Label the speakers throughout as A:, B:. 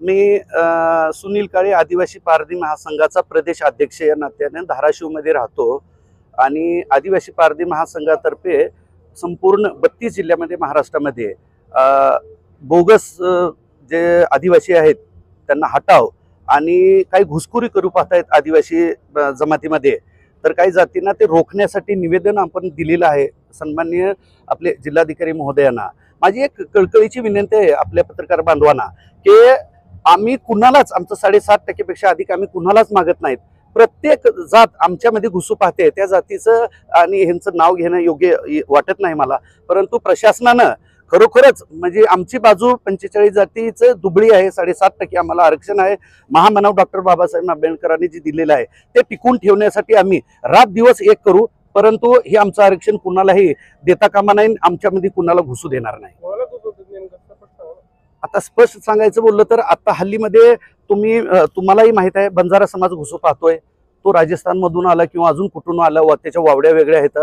A: मी सुनील काळे आदिवासी पारधी महासंघाचा प्रदेश अध्यक्ष या नात्याने धाराशिवमध्ये राहतो आणि आदिवासी पारधी महासंघातर्फे संपूर्ण 32 जिल्ह्यामध्ये महाराष्ट्रामध्ये बोगस जे आदिवासी आहेत त्यांना हटाव आणि काही घुसखोरी करू पाहतायत आदिवासी जमातीमध्ये, तर काही जातींना ते रोखण्यासाठी निवेदन आपण दिलेलं आहे सन्माननीय आपले जिल्हाधिकारी महोदयांना। माझी एक कळकळीची विनंती आहे आपल्या पत्रकार बांधवांना की आम्ही कुणालाच आमचं 7.5% पेक्षा अधिक आम्ही कुणालाच मागत नाहीत। प्रत्येक जात आमच्यामध्ये घुसू पाहते, त्या जातीचं आणि ह्यांचं नाव घेणं योग्य वाटत नाही मला, परंतु प्रशासनानं खरोखरच म्हणजे आमची बाजू 45 जातीचं दुबळी आहे, 7.5% आम्हाला आरक्षण आहे, महामानव डॉक्टर बाबासाहेब आंबेडकरांनी जे दिलेलं आहे ते टिकून ठेवण्यासाठी आम्ही रात दिवस एक करू, परंतु हे आमचं आरक्षण कुणालाही देता कामा नाही, आमच्यामध्ये कुणाला घुसू देणार नाही। आता स्पष्ट सांगायचं बोललं तर आता हल्लीमध्ये तुम्हालाही माहित आहे बंजारा समाज घुसू पाहतोय, तो राजस्थान मधून आला किंवा अजून कुठून आला, त्याच्या वावड्या वेगळ्या आहेत,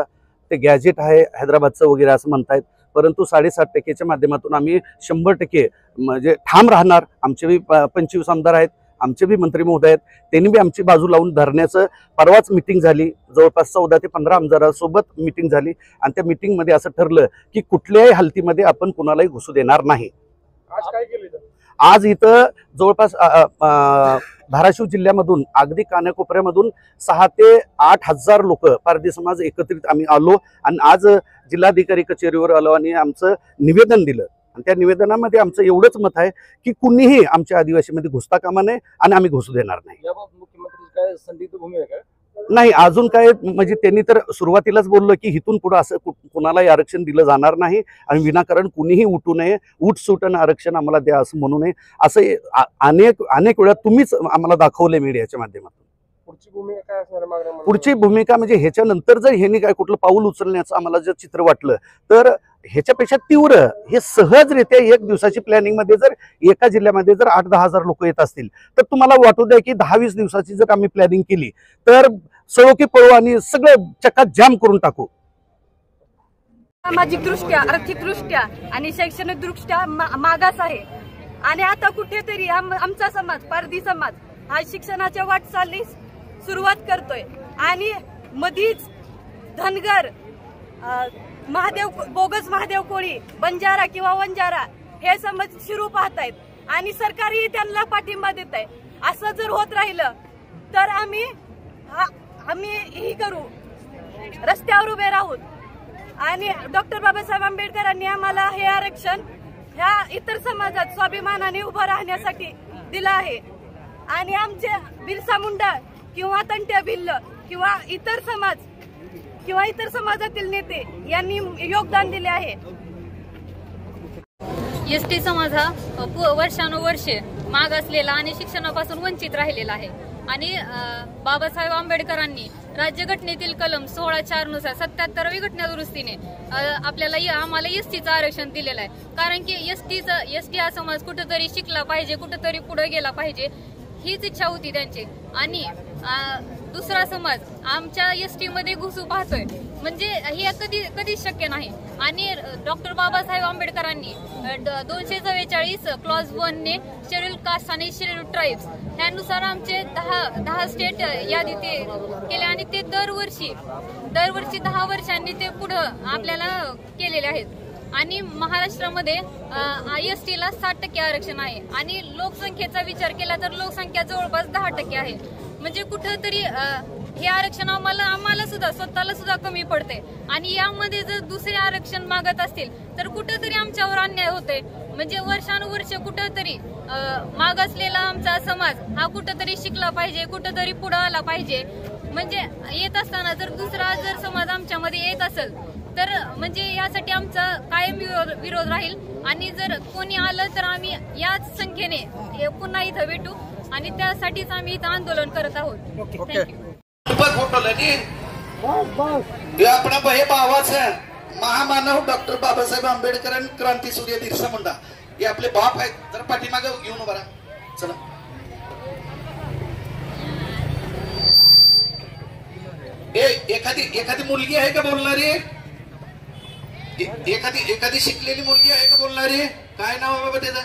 A: ते गॅजेट आहे हैदराबादचं वगैरे असं म्हणतायत, परंतु 7.5%च्या माध्यमातून आम्ही 100% म्हणजे ठाम राहणार। आमचे बी 25 आमदार आहेत, आमचे बी मंत्री महोदय आहेत, त्यांनी बी आमची बाजू लावून धरण्याचं परवाच मीटिंग झाली, जवळपास 14 ते 15 आमदारांसोबत मीटिंग झाली आणि त्या मीटिंगमध्ये असं ठरलं की कुठल्याही हालतीमध्ये आपण कुणालाही घुसू देणार नाही।
B: आज काय केलं?
A: आज इथं जवळपास धाराशिव जिल्ह्यामधून अगदी कानाकोपऱ्यामधून 6 ते 8 हजार लोक पारधी समाज एकत्रित आम्ही आलो आणि आज जिल्हाधिकारी कचेरीवर आलो आणि आमचं निवेदन दिलं आणि त्या निवेदनामध्ये आमचं एवढंच मत आहे की कुणीही आमच्या आदिवासीमध्ये घुसता कामा नये आणि आम्ही घुसू देणार नाही।
B: मुख्यमंत्री काय संदिग्ध भूमी आहे का?
A: नाही, अजून काय म्हणजे त्यांनी तर सुरुवातीलाच बोललं की इथून पुढे असं कुणालाही आरक्षण दिलं जाणार नाही आणि विनाकारण कुणीही उठू नये, उठसूट आरक्षण आम्हाला द्या असं म्हणू नये, असं अनेक वेळा तुम्हीच आम्हाला दाखवले मीडियाच्या माध्यमातून।
B: पुढची भूमिका काय असणार मागण्या?
A: पुढची भूमिका म्हणजे ह्याच्यानंतर जर ह्यांनी काय कुठलं पाऊल उचलण्याचं आम्हाला जर चित्र वाटलं तर ह्याच्यापेक्षा तीव्र हे सहजरित्या 1 दिवसाची प्लॅनिंग मध्ये जर एका जिल्ह्यामध्ये जर 8-10 हजार लोक येत असतील तर तुम्हाला वाटू द्या की 10-20 दिवसाची जर आम्ही प्लॅनिंग केली तर सळोकी पळू आणि सगळं चक्कात जाम करून टाकू।
C: सामाजिक दृष्ट्या, आर्थिक दृष्ट्या आणि शैक्षणिक दृष्ट्या मागास आहे आणि आता कुठेतरी आमचा समाज पारधी समाज हा शिक्षणाच्या वाटचालीस सुरुवात करतोय आणि मधीच धनगर, बोगस महादेव कोळी, बंजारा किंवा वंजारा हे समाज शिरू पाहतायत आणि सरकारही त्यांना पाठिंबा देत आहे। असं जर होत राहिलं तर आम्ही ही करू, रस्त्यावर उभे राहू आणि डॉक्टर बाबासाहेब आंबेडकरांनी आम्हाला हे आरक्षण ह्या इतर समाजात स्वाभिमानाने उभं राहण्यासाठी दिलं आहे आणि आमचे बिरसा मुंडा किंवा तंट्या भिल्ल किंवा इतर समाजातील नेते यांनी योगदान दिले आहे।
D: एसटी समाज हा वर्षानुवर्षे मागासलेला आणि शिक्षणापासून वंचित राहिलेला आहे आणि बाबासाहेब आंबेडकरांनी राज्यघटनेतील कलम 16(4) नुसार 77वी घटना दुरुस्तीने आम्हाला एसटीचं आरक्षण दिलेलं आहे, कारण की एसटी हा समाज कुठेतरी शिकला पाहिजे, कुठेतरी पुढे गेला पाहिजे हीच इच्छा होती त्यांची आणि दुसरा समाज आमच्या एसटी मध्ये घुसू पाहतोय म्हणजे हे कधी शक्य नाही आणि डॉक्टर बाबासाहेब आंबेडकरांनी 244 क्लॉज 1 ने शेड्यूल कास्ट आणि शेड्यूल ट्राईब्स त्यानुसार आमचे 10 स्टेट यादी ते केले आणि ते दरवर्षी 10 वर्षांनी ते पुढं आपल्याला केलेले आहेत आणि महाराष्ट्रामध्ये एसटीला 60% आरक्षण आहे आणि लोकसंख्येचा विचार केला तर लोकसंख्या जवळपास 10% आहे, म्हणजे कुठंतरी हे आरक्षण आम्हाला सुद्धा स्वतःला सुद्धा कमी पडते आणि यामध्ये जर दुसरे आरक्षण मागत असतील तर कुठंतरी आमच्यावर अन्याय होतोय। म्हणजे वर्षानुवर्ष कुठंतरी मागासलेला आमचा समाज हा कुठंतरी शिकला पाहिजे, कुठंतरी पुढे आला पाहिजे, म्हणजे येत असताना जर दुसरा समाज आमच्यामध्ये येत असेल तर म्हणजे यासाठी आमचा कायम विरोध राहील आणि जर कोणी आलं तर आम्ही याच संख्येने पुन्हा इथं भेटू आणि त्यासाठीच आम्ही इथं आंदोलन करत आहोत।
E: हे भावाचं महामानव डॉक्टर बाबासाहेब आंबेडकर क्रांतीसूर्य बिरसा मुंडा हे आपले बाप आहेत, तर पाठीमागे घेऊन उभा राहा। चला एखादी मुलगी आहे का बोलणारी? एखादी शिकलेली मुलगी आहे का बोलणारी? काय नाव आहे बाबा त्याचं?